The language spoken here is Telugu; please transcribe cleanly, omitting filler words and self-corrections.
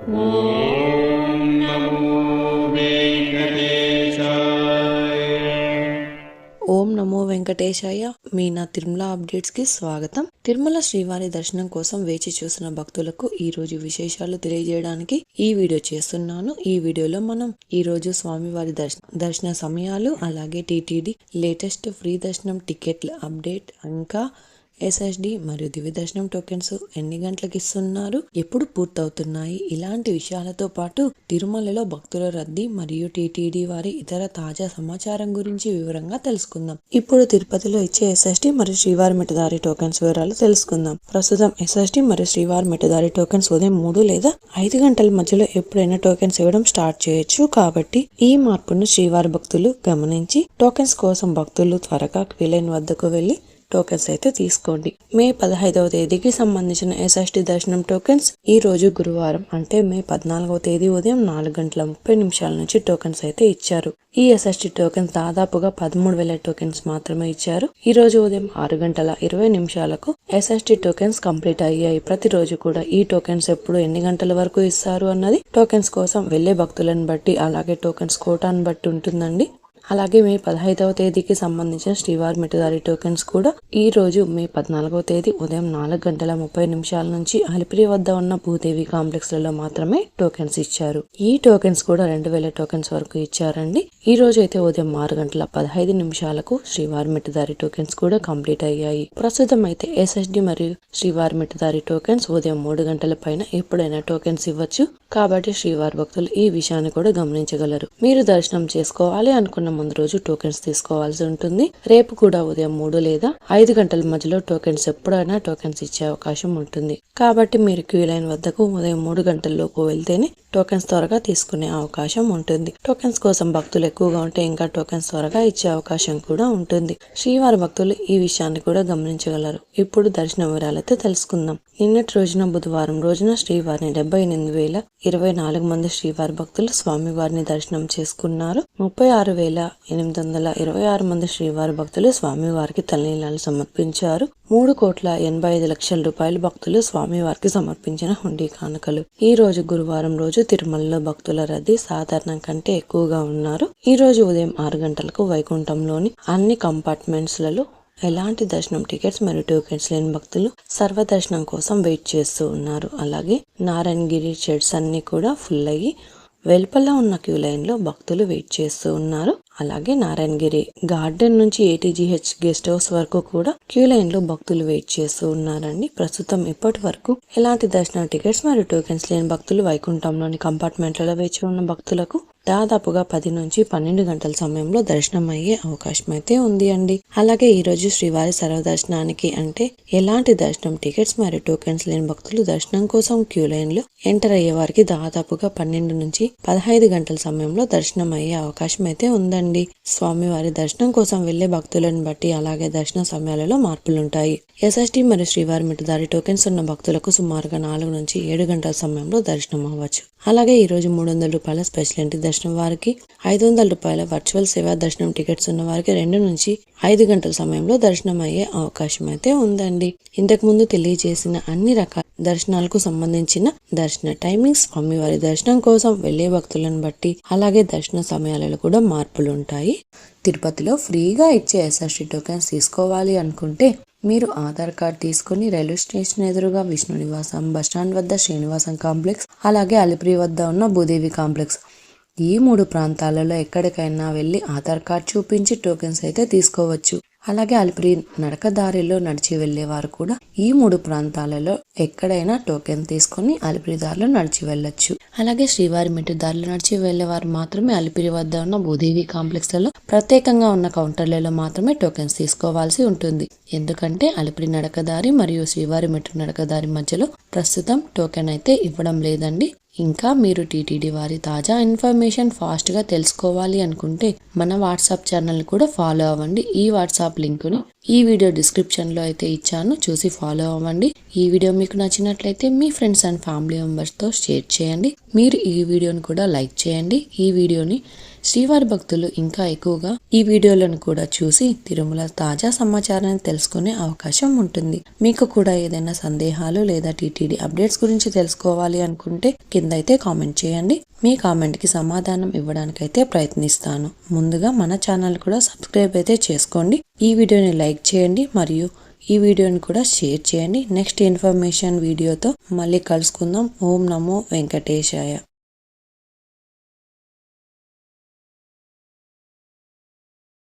ఓం నమో వెంకటేశాయ. ఓం నమో వెంకటేశాయ. మీ నా తిరుమల అప్డేట్స్ కి స్వాగతం. తిరుమల శ్రీవారి దర్శనం కోసం వేచి చూసిన భక్తులకు ఈ రోజు విశేషాలు తెలియజేయడానికి ఈ వీడియో చేస్తున్నాను. ఈ వీడియోలో మనం ఈ రోజు స్వామివారి దర్శన సమయాలు, అలాగే టీటీడీ లేటెస్ట్ ఫ్రీ దర్శనం టికెట్ల అప్డేట్, ఇంకా ఎస్ఎస్డి మరియు దివ్య దర్శనం టోకెన్స్ ఎన్ని గంటలకు ఇస్తున్నారు, ఎప్పుడు పూర్తవుతున్నాయి, ఇలాంటి విషయాలతో పాటు తిరుమలలో భక్తుల రద్దీ మరియు టీటీడీ వారి ఇతర తాజా సమాచారం గురించి వివరంగా తెలుసుకుందాం. ఇప్పుడు తిరుపతిలో ఇచ్చే ఎస్ఎస్డి మరియు శ్రీవారి మిఠదారి టోకెన్స్ వివరాలు తెలుసుకుందాం. ప్రస్తుతం ఎస్ఎస్డి మరియు శ్రీవారి మిఠదారి టోకెన్స్ ఉదయం 3 లేదా 5 గంటల మధ్యలో ఎప్పుడైనా టోకెన్స్ ఇవ్వడం స్టార్ట్ చేయొచ్చు. కాబట్టి ఈ మార్పును శ్రీవారి భక్తులు గమనించి టోకెన్స్ కోసం భక్తులు త్వరగా క్యూలైన్ వద్దకు వెళ్లి టోకెన్స్ అయితే తీసుకోండి. మే 15వ తేదీకి సంబంధించిన ఎస్ఎస్డి దర్శనం టోకెన్స్ ఈ రోజు గురువారం అంటే మే 14వ తేదీ ఉదయం 4:30 నుంచి టోకెన్స్ అయితే ఇచ్చారు. ఈ ఎస్ఎస్డి టోకెన్స్ దాదాపుగా 13,000 టోకెన్స్ మాత్రమే ఇచ్చారు. ఈ రోజు ఉదయం 6:20 ఎస్ఎస్డి టోకెన్స్ కంప్లీట్ అయ్యాయి. ప్రతిరోజు కూడా ఈ టోకెన్స్ ఎప్పుడు ఎన్ని గంటల వరకు ఇస్తారు అన్నది టోకెన్స్ కోసం వెళ్లే భక్తులను బట్టి, అలాగే టోకెన్స్ కోటాను బట్టి ఉంటుందండి. అలాగే మే 15వ తేదీకి సంబంధించిన శ్రీవారి మిఠదారి టోకెన్స్ కూడా ఈ రోజు మే 14వ తేదీ ఉదయం 4:30 నుంచి అలిపిరి వద్ద ఉన్న భూదేవి కాంప్లెక్స్ లలో మాత్రమే టోకెన్స్ ఇచ్చారు. ఈ టోకెన్స్ కూడా 2,000 టోకెన్స్ వరకు ఇచ్చారండి. ఈ రోజు అయితే ఉదయం 6:15 శ్రీవారి మిఠదారి టోకెన్స్ కూడా కంప్లీట్ అయ్యాయి. ప్రస్తుతం అయితే ఎస్ఎస్డి మరియు శ్రీవారి మిఠదారి టోకెన్స్ ఉదయం 3 గంటల పైన ఎప్పుడైనా టోకెన్స్ ఇవ్వచ్చు. కాబట్టి శ్రీవారి భక్తులు ఈ విషయాన్ని కూడా గమనించగలరు. మీరు దర్శనం చేసుకోవాలి అనుకున్న ముందు రోజు టోకెన్స్ తీసుకోవాల్సి ఉంటుంది. రేపు కూడా ఉదయం 3 లేదా 5 గంటల మధ్యలో టోకెన్స్ ఎప్పుడైనా టోకెన్స్ ఇచ్చే అవకాశం ఉంటుంది. కాబట్టి మీరు క్యూ లైన్ వద్దకు ఉదయం 3 గంటల్లోపు వెళ్తేనే టోకెన్స్ త్వరగా తీసుకునే అవకాశం ఉంటుంది. టోకెన్స్ కోసం భక్తులు ఎక్కువగా ఉంటే ఇంకా టోకెన్స్ త్వరగా ఇచ్చే అవకాశం కూడా ఉంటుంది. శ్రీవారి భక్తులు ఈ విషయాన్ని కూడా గమనించగలరు. ఇప్పుడు దర్శన వివరాలైతే తెలుసుకుందాం. నిన్నటి రోజున బుధవారం రోజున శ్రీవారిని 78,024 మంది శ్రీవారి భక్తులు స్వామివారిని దర్శనం చేసుకున్నారు. 36,826 మంది శ్రీవారి భక్తులు స్వామివారికి తలనీలాలు సమర్పించారు. 3,85,00,000 రూపాయలు భక్తులు స్వామివారికి సమర్పించిన హుండీ కానుకలు. ఈ రోజు గురువారం రోజు తిరుమలలో భక్తుల రద్దీ సాధారణం కంటే ఎక్కువగా ఉన్నారు. ఈ రోజు ఉదయం 6 గంటలకు వైకుంఠంలోని అన్ని కంపార్ట్మెంట్స్ లలో ఎలాంటి దర్శనం టికెట్స్ మరియు టోకెన్స్ లేని భక్తులు సర్వదర్శనం కోసం వెయిట్ చేస్తూ ఉన్నారు. అలాగే నారాయణగిరి షెడ్స్ అన్ని కూడా ఫుల్ అయ్యి వెలుపల ఉన్న క్యూ లైన్ లో భక్తులు వెయిట్ చేస్తూ ఉన్నారు. అలాగే నారాయణగిరి గార్డెన్ నుంచి ఏటీజీహెచ్ గెస్ట్ హౌస్ వరకు కూడా క్యూ లైన్ లో భక్తులు వెయిట్ చేస్తూ ఉన్నారండి. ప్రస్తుతం ఇప్పటి వరకు ఎలాంటి దర్శనం టికెట్స్ మరియు టోకెన్స్ లేని భక్తులు వైకుంఠంలోని కంపార్ట్మెంట్లలో వేచి ఉన్న భక్తులకు దాదాపుగా 10 నుంచి 12 గంటల సమయంలో దర్శనం అయ్యే అవకాశం అయితే ఉంది అండి. అలాగే ఈ రోజు శ్రీవారి సర్వదర్శనానికి అంటే ఎలాంటి దర్శనం టికెట్స్ మరియు టోకెన్స్ లేని భక్తులు దర్శనం కోసం క్యూ లైన్ లో ఎంటర్ అయ్యే వారికి దాదాపుగా 12 నుంచి 15 గంటల సమయంలో దర్శనం అయ్యే అవకాశం అయితే ఉందండి. స్వామివారి దర్శనం కోసం వెళ్లే భక్తులను బట్టి అలాగే దర్శన సమయాలలో మార్పులుంటాయి. ఎస్ఎస్డి మరియు శ్రీవారి మిఠదారి టోకెన్స్ ఉన్న భక్తులకు సుమారుగా 4 నుంచి 7 గంటల సమయంలో దర్శనం అవ్వచ్చు. అలాగే ఈ రోజు 300 రూపాయల స్పెషల్ ఎంట్రీ దర్శనం వారికి, 500 రూపాయల వర్చువల్ సేవా దర్శనం టికెట్స్ ఉన్న వారికి 2 నుంచి 5 గంటల సమయంలో దర్శనం అయ్యే అవకాశం అయితే ఉందండి. ఇంతకు ముందు తెలియజేసిన అన్ని రకాల దర్శనాలకు సంబంధించిన దర్శన టైమింగ్స్, స్వామివారి దర్శనం కోసం వెళ్లే భక్తులను బట్టి అలాగే దర్శన సమయాలలో కూడా మార్పులు ఉంటాయి. తిరుపతిలో ఫ్రీగా ఇచ్చే ఎస్ఎస్డి టోకెన్స్ తీసుకోవాలి అనుకుంటే మీరు ఆధార్ కార్డ్ తీసుకుని రైల్వే స్టేషన్ ఎదురుగా విష్ణు నివాసం, బస్టాండ్ వద్ద శ్రీనివాసం కాంప్లెక్స్, అలాగే అలిపిరి వద్ద ఉన్న భూదేవి కాంప్లెక్స్ ఈ 3 ప్రాంతాలలో ఎక్కడికైనా వెళ్లి ఆధార్ కార్డ్ చూపించి టోకెన్స్ అయితే తీసుకోవచ్చు. అలాగే అలిపిరి నడకదారిలో నడిచి వెళ్లేవారు కూడా ఈ 3 ప్రాంతాలలో ఎక్కడైనా టోకెన్ తీసుకుని అలిపిరి దారిలో నడిచి వెళ్ళొచ్చు. అలాగే శ్రీవారి మిఠదారిలో నడిచి వెళ్లేవారు మాత్రమే అలిపిరి వద్ద ఉన్న భూదేవి కాంప్లెక్స్ లలో ప్రత్యేకంగా ఉన్న కౌంటర్లలో మాత్రమే టోకెన్స్ తీసుకోవాల్సి ఉంటుంది. ఎందుకంటే అలిపిరి నడకదారి మరియు శ్రీవారి మెట్టు నడకదారి మధ్యలో ప్రస్తుతం టోకెన్ అయితే ఇవ్వడం లేదండి. ఇంకా మీరు టీటీడీ వారి తాజా ఇన్ఫర్మేషన్ ఫాస్ట్ గా తెలుసుకోవాలి అనుకుంటే మన వాట్సాప్ ఛానల్ కూడా ఫాలో అవ్వండి. ఈ వాట్సాప్ లింక్ ని ఈ వీడియో డిస్క్రిప్షన్లో అయితే ఇచ్చాను, చూసి ఫాలో అవ్వండి. ఈ వీడియో మీకు నచ్చినట్లయితే మీ ఫ్రెండ్స్ అండ్ ఫ్యామిలీ మెంబర్స్తో షేర్ చేయండి. మీరు ఈ వీడియోని కూడా లైక్ చేయండి. ఈ వీడియోని శ్రీవారి భక్తులు ఇంకా ఎక్కువగా ఈ వీడియోలను కూడా చూసి తిరుమల తాజా సమాచారాన్ని తెలుసుకునే అవకాశం ఉంటుంది. మీకు కూడా ఏదైనా సందేహాలు లేదా టీటీడీ అప్డేట్స్ గురించి తెలుసుకోవాలి అనుకుంటే కింద అయితే కామెంట్ చేయండి. మీ కామెంట్కి సమాధానం ఇవ్వడానికైతే ప్రయత్నిస్తాను. ముందుగా మన ఛానల్ కూడా సబ్స్క్రైబ్ అయితే చేసుకోండి. ఈ వీడియోని లైక్ చేయండి మరియు ఈ వీడియోని కూడా షేర్ చేయండి. నెక్స్ట్ ఇన్ఫర్మేషన్ వీడియోతో మళ్ళీ కలుసుకుందాం. ఓం నమో వెంకటేశాయ.